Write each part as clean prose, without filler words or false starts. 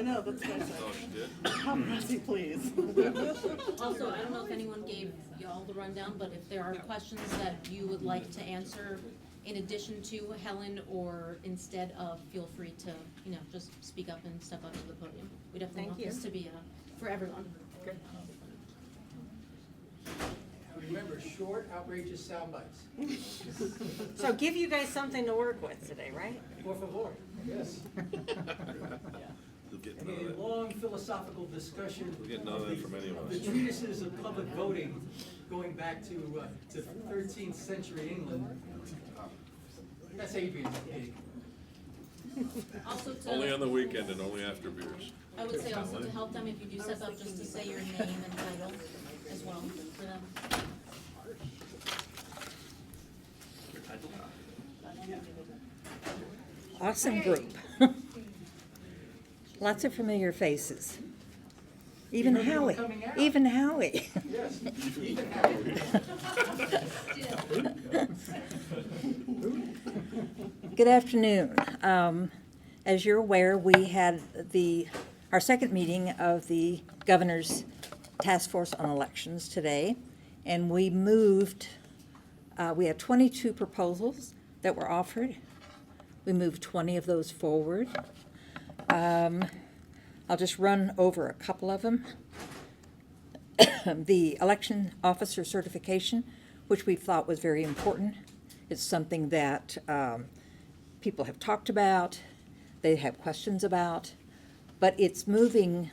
I know, that's what I said. Oh, she did? How messy, please. Also, I don't know if anyone gave y'all the rundown, but if there are questions that you would like to answer in addition to Helen or instead of, feel free to, just speak up and step up to the podium. We definitely Thank want you. this to be for everyone. Okay. Remember, short, outrageous sound bites. So give you guys something to work with today, right? Por favor, yes. You'll get And none of a that. long philosophical discussion We'll get none of that from any of the us. treatises of public voting going back to 13th century England. That's Adrian's gig. Also Only on the weekend and only after beers. I would say also to help them, if you do step up, just to say your name and title as well for them. Awesome group. Lots of familiar faces. Even You heard Howie. people coming out. Even Howie. Yes, even Howard. Good afternoon. As you're aware, we had our second meeting of the Governor's Task Force on Elections today, and we had 22 proposals that were offered. We moved 20 of those forward. I'll just run over a couple of them. The election officer certification, which we thought was very important. It's something that people have talked about, they have questions about, but it's moving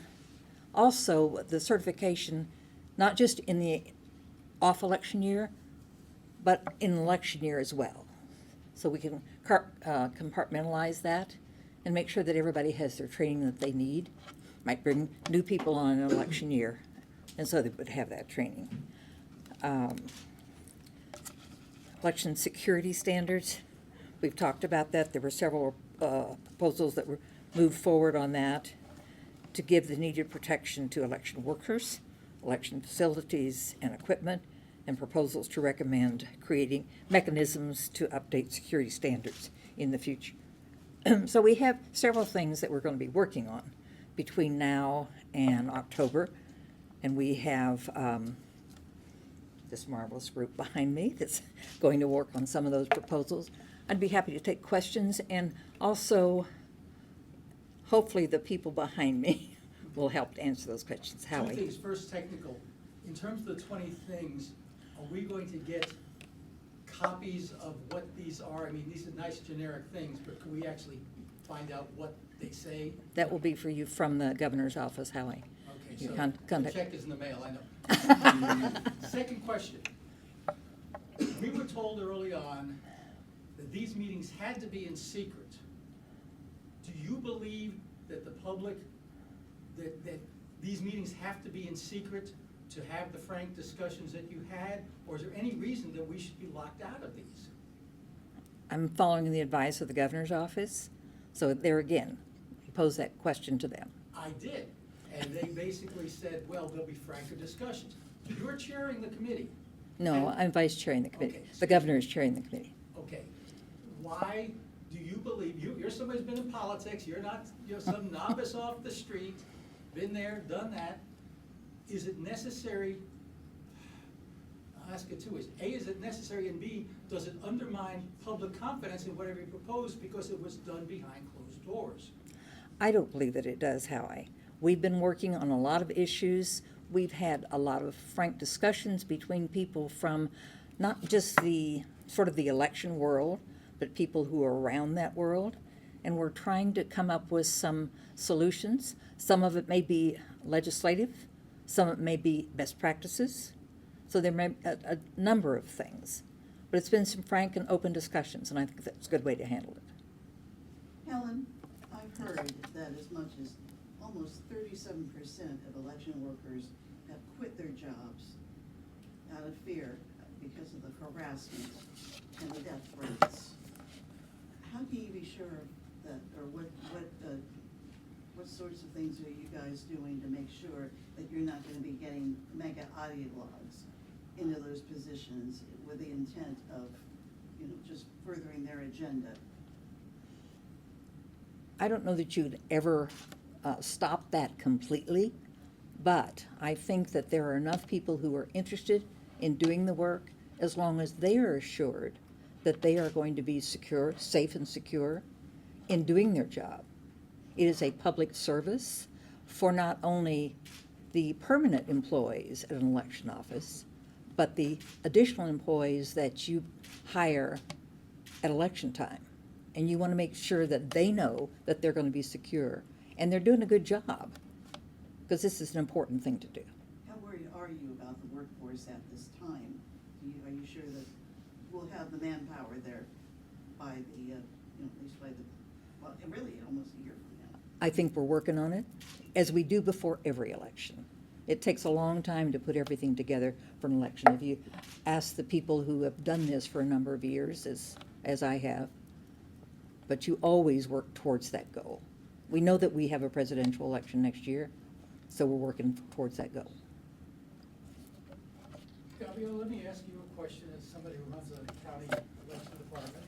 also the certification, not just in the off-election year, but in election year as well. So we can compartmentalize that and make sure that everybody has their training that they need. Might bring new people on in election year, and so they would have that training. Election security standards, we've talked about that. There were several proposals that were moved forward on that to give the needed protection to election workers, election facilities and equipment, and proposals to recommend creating mechanisms to update security standards in the future. So we have several things that we're going to be working on between now and October, and we have this marvelous group behind me that's going to work on some of those proposals. I'd be happy to take questions, and also hopefully the people behind me will help to answer those questions. Two Howie? things, first technical. In terms of the 20 things, are we going to get copies of what these are? I mean, these are nice generic things, but can we actually find out what they say? That will be for you from the governor's office, Howie. Okay, You so can't the contact- check is in the mail, I know. Second question. We were told early on that these meetings had to be in secret. Do you believe that the public, that these meetings have to be in secret to have the frank discussions that you had? Or is there any reason that we should be locked out of these? I'm following the advice of the governor's office, so there again, you pose that question to them. I did, and they basically said, well, there'll be franker discussions. You're chairing the committee. No, And- I'm vice chairing the committee. Okay. The governor is chairing the committee. Okay, why do you believe, you're somebody who's been in politics, you're not, some novice off the street, been there, done that. Is it necessary, I'll ask it two ways. A, is it necessary, and B, does it undermine public confidence in whatever you propose because it was done behind closed doors? I don't believe that it does, Howie. We've been working on a lot of issues. We've had a lot of frank discussions between people from not just the sort of the election world, but people who are around that world. And we're trying to come up with some solutions. Some of it may be legislative, some of it may be best practices. So there may be a number of things. But it's been some frank and open discussions, and I think that's a good way to handle it. Helen, I've heard that as much as almost 37% of election workers have quit their jobs out of fear because of the harassment and the death threats. How can you be sure that, or what sorts of things are you guys doing to make sure that you're not going to be getting mega ideologues into those positions with the intent of, just furthering their agenda? I don't know that you'd ever stop that completely, but I think that there are enough people who are interested in doing the work as long as they are assured that they are going to be secure, safe and secure in doing their job. It is a public service for not only the permanent employees at an election office, but the additional employees that you hire at election time. And you want to make sure that they know that they're going to be secure and they're doing a good job, because this is an important thing to do. How worried are you about the workforce at this time? Are you sure that we'll have the manpower there by the, at least by the, well, really almost a year from now? I think we're working on it, as we do before every election. It takes a long time to put everything together for an election. If you ask the people who have done this for a number of years, as I have, but you always work towards that goal. We know that we have a presidential election next year, so we're working towards that goal. Gabrielle, let me ask you a question as somebody who runs a county election department.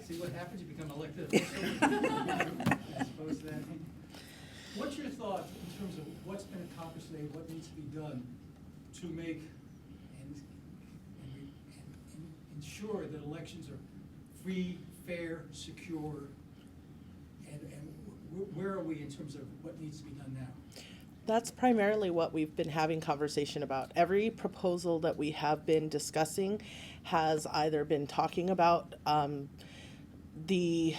See what happens, you become elected official. As opposed to anything. What's your thought in terms of what's been accomplished today, what needs to be done to make and ensure that elections are free, fair, secure, and where are we in terms of what needs to be done now? That's primarily what we've been having conversation about. Every proposal that we have been discussing has either been talking about the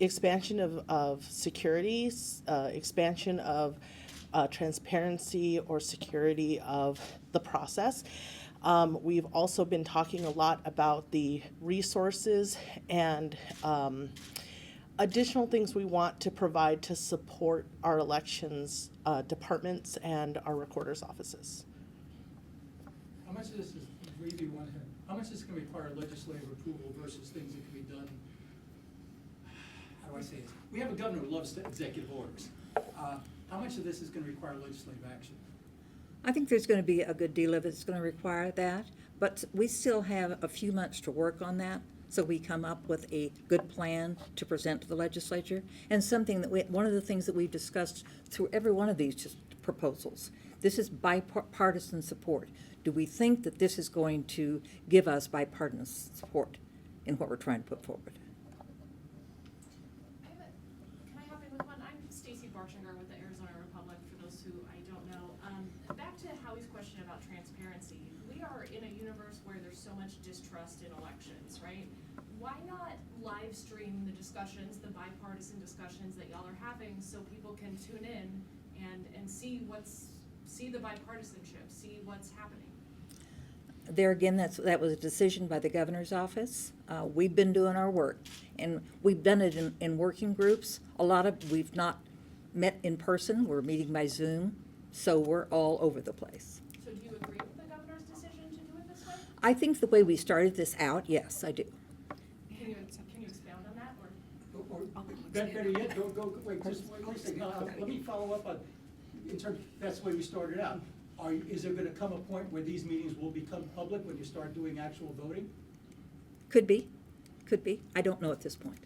expansion of security, expansion of transparency or security of the process. We've also been talking a lot about the resources and additional things we want to provide to support our elections departments and our recorder's offices. How much of this is, Reeve, how much of this can require legislative approval versus things that can be done? How do I say this? We have a governor who loves executive orders. How much of this is going to require legislative action? I think there's going to be a good deal of it's going to require that, but we still have a few months to work on that, so we come up with a good plan to present to the legislature. And something that one of the things that we've discussed through every one of these proposals, this is bipartisan support. Do we think that this is going to give us bipartisan support in what we're trying to put forward? Can I hop in with one? I'm Stacy Barchinger with the Arizona Republic, for those who I don't know. Back to Howie's question about transparency. We are in a universe where there's so much distrust in elections, right? Why not live stream the discussions, the bipartisan discussions that y'all are having, so people can tune in and see the bipartisanship, see what's happening? There again, that was a decision by the governor's office. We've been doing our work, and we've done it in working groups. We've not met in person. We're meeting by Zoom, so we're all over the place. So do you agree with the governor's decision to do it this way? I think the way we started this out, yes, I do. Can you expound on that, or? Or better yet, wait a second. Let me follow up on, in terms, that's the way we started out. Is there going to come a point where these meetings will become public when you start doing actual voting? Could be. I don't know at this point.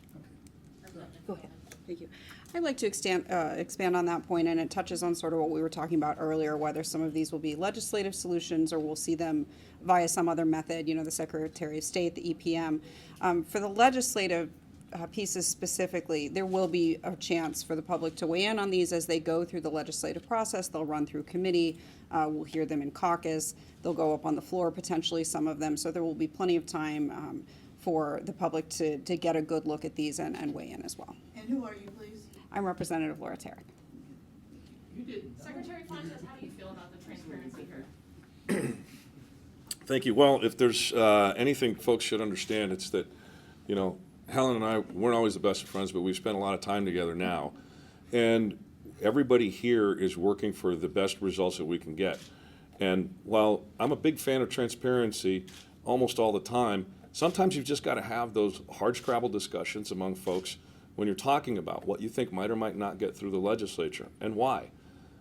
Go ahead. Thank you. I'd like to expand on that point, and it touches on sort of what we were talking about earlier, whether some of these will be legislative solutions or we'll see them via some other method, the Secretary of State, the EPM. For the legislative pieces specifically, there will be a chance for the public to weigh in on these as they go through the legislative process. They'll run through committee. We'll hear them in caucus. They'll go up on the floor, potentially, some of them. So there will be plenty of time for the public to get a good look at these and weigh in as well. And who are you, please? I'm Representative Laura Tarek. You didn't. Secretary Fontes, how do you feel about the transparency here? Thank you. Well, if there's anything folks should understand, it's that, Helen and I weren't always the best of friends, but we've spent a lot of time together now. And everybody here is working for the best results that we can get. And while I'm a big fan of transparency almost all the time, sometimes you've just got to have those hard-scrabble discussions among folks when you're talking about what you think might or might not get through the legislature and why.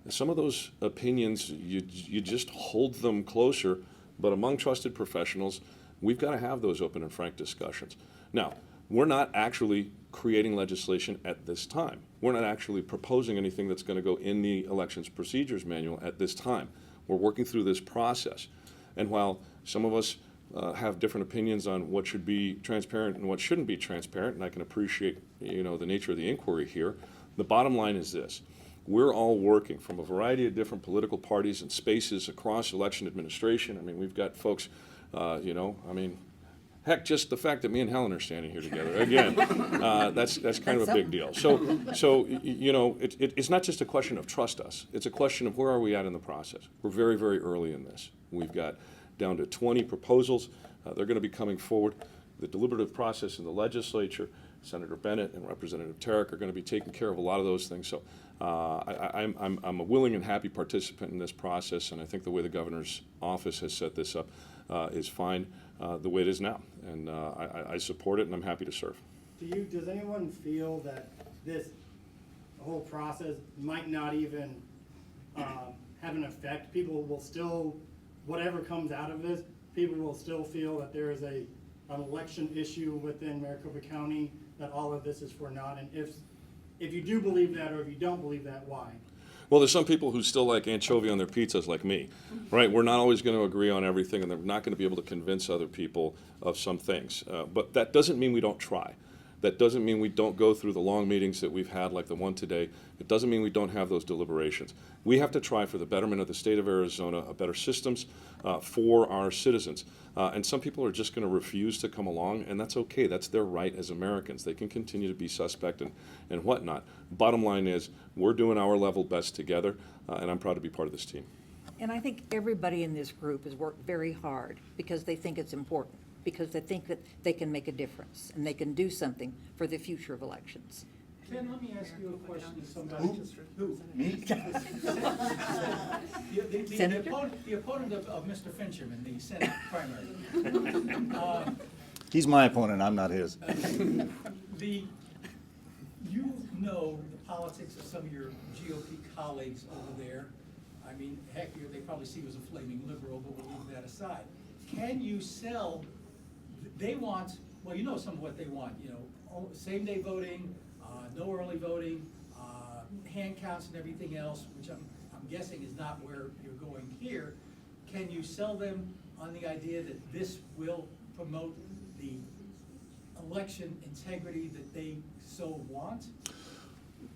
And some of those opinions, you just hold them closer, but among trusted professionals, we've got to have those open and frank discussions. Now, we're not actually creating legislation at this time. We're not actually proposing anything that's going to go in the elections procedures manual at this time. We're working through this process. And while some of us have different opinions on what should be transparent and what shouldn't be transparent, and I can appreciate, you know, the nature of the inquiry here, the bottom line is this. We're all working from a variety of different political parties and spaces across election administration. I mean, we've got folks, you know, I mean, heck, just the fact that me and Helen are standing here together, again, that's kind of a big deal. So you know, it's not just a question of trust us. It's a question of where are we at in the process. We're very, very early in this. We've got down to 20 proposals. They're going to be coming forward. The deliberative process in the legislature, Senator Bennett and Representative Tarek are going to be taking care of a lot of those things. So I'm a willing and happy participant in this process, and I think the way the governor's office has set this up is fine the way it is now. And I support it, and I'm happy to serve. Does anyone feel that this whole process might not even have an effect? People will still, whatever comes out of this, people will still feel that there is an election issue within Maricopa County, that all of this is for naught. And if you do believe that, or if you don't believe that, why? Well, there's some people who still like anchovy on their pizzas like me, right? We're not always going to agree on everything, and they're not going to be able to convince other people of some things. But that doesn't mean we don't try. That doesn't mean we don't go through the long meetings that we've had, like the one today. It doesn't mean we don't have those deliberations. We have to try for the betterment of the state of Arizona, better systems for our citizens. And some people are just going to refuse to come along, and that's okay. That's their right as Americans. They can continue to be suspect and whatnot. Bottom line is, we're doing our level best together, and I'm proud to be part of this team. And I think everybody in this group has worked very hard because they think it's important, because they think that they can make a difference and they can do something for the future of elections. Ken, let me ask you a question to somebody. Who? Me? The opponent of Mr. Fincham in the Senate primary. He's my opponent, I'm not his. You know the politics of some of your GOP colleagues over there. I mean, heck, they probably see you as a flaming liberal, but we'll leave that aside. Can you sell, they want, well, you know some of what they want, you know, same-day voting, no early voting, hand counts and everything else, which I'm guessing is not where you're going here. Can you sell them on the idea that this will promote the election integrity that they so want?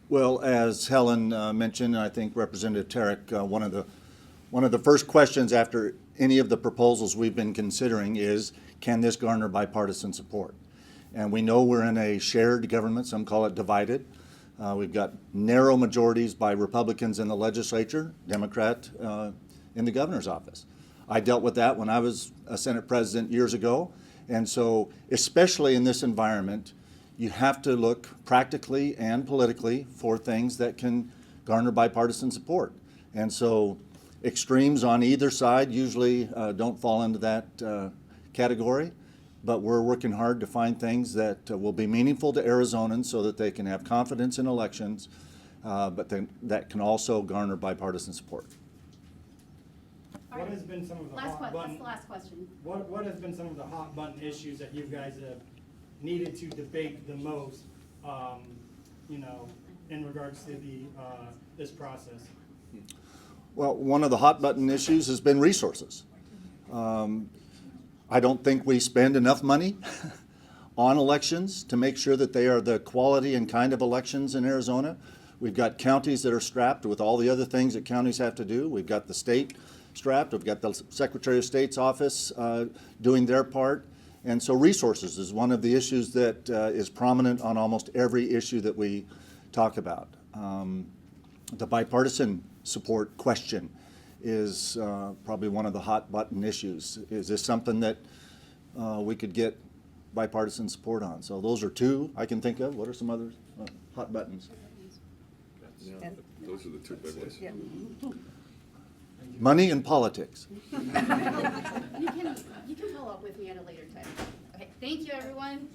Well, as Helen mentioned, I think Representative Tarek, one of the first questions after any of the proposals we've been considering is, can this garner bipartisan support? And we know we're in a shared government, some call it divided. We've got narrow majorities by Republicans in the legislature, Democrat in the governor's office. I dealt with that when I was a Senate president years ago. And so, especially in this environment, you have to look practically and politically for things that can garner bipartisan support. And so, extremes on either side usually don't fall into that category. But we're working hard to find things that will be meaningful to Arizonans so that they can have confidence in elections, but that can also garner bipartisan support. What has been some of the hot button? That's the last question. What has been some of the hot button issues that you guys have needed to debate the most, you know, in regards to the this process? Well, one of the hot button issues has been resources. I don't think we spend enough money on elections to make sure that they are the quality and kind of elections in Arizona. We've got counties that are strapped with all the other things that counties have to do. We've got the state strapped. We've got the Secretary of State's office doing their part. And so resources is one of the issues that is prominent on almost every issue that we talk about. The bipartisan support question is probably one of the hot button issues. Is this something that we could get bipartisan support on? So those are two I can think of. What are some other hot buttons? Yeah, those are the two big ones. Yeah. Money and politics. You can follow up with me at a later time. Okay, thank you, everyone.